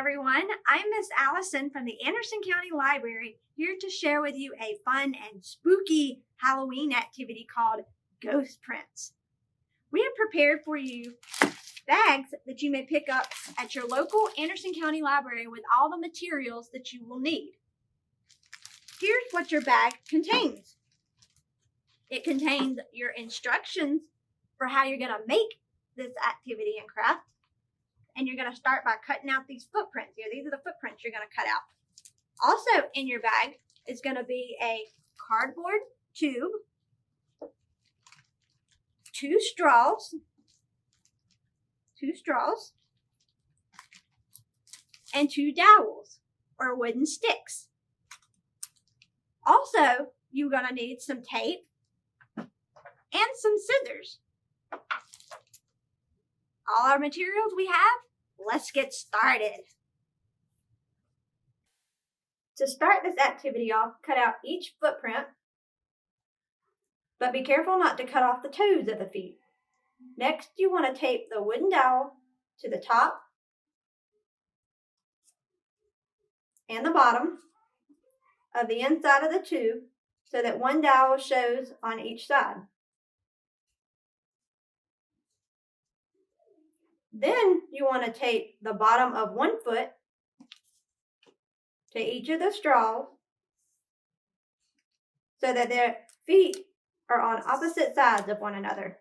everyone. I'm Miss Allison from the Anderson County Library, here to share with you a fun and spooky Halloween activity called Ghost Prints. We have prepared for you bags that you may pick up at your local Anderson County Library with all the materials that you will need. Here's what your bag contains. It contains your instructions for how you're going to make this activity and craft. And you're going to start by cutting out these footprints here. These are the footprints you're going to cut out. Also in your bag is going to be a cardboard tube, 2 straws, and 2 dowels or wooden sticks. Also, you're going to need some tape and some scissors. All our materials we have, let's get started. To start this activity off, cut out each footprint, but be careful not to cut off the toes of the feet. Next, you want to tape the wooden dowel to the top and the bottom of the inside of the tube so that one dowel shows on each side. Then you want to tape the bottom of one foot to each of the straws so that their feet are on opposite sides of one another.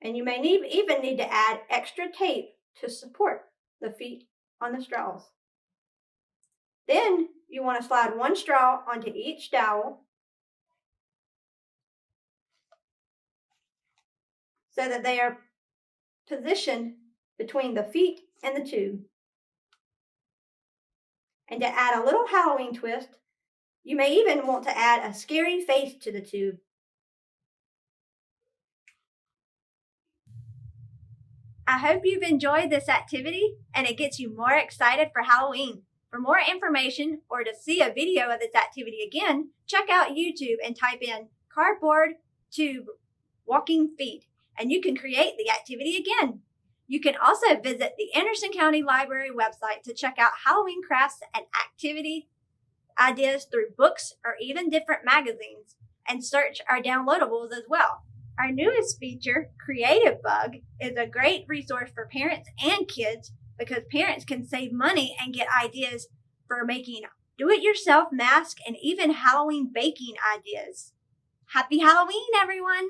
And you may even need to add extra tape to support the feet on the straws. Then you want to slide one straw onto each dowel so that they are positioned between the feet and the tube. And to add a little Halloween twist, you may even want to add a scary face to the tube. I hope you've enjoyed this activity and it gets you more excited for Halloween. For more information or to see a video of this activity again, check out YouTube and type in cardboard tube walking feet, and you can create the activity again. You can also visit the Anderson County Library website to check out Halloween crafts and activity ideas through books or even different magazines, and search our downloadables as well. Our newest feature, Creative Bug, is a great resource for parents and kids because parents can save money and get ideas for making do-it-yourself masks and even Halloween baking ideas. Happy Halloween, everyone!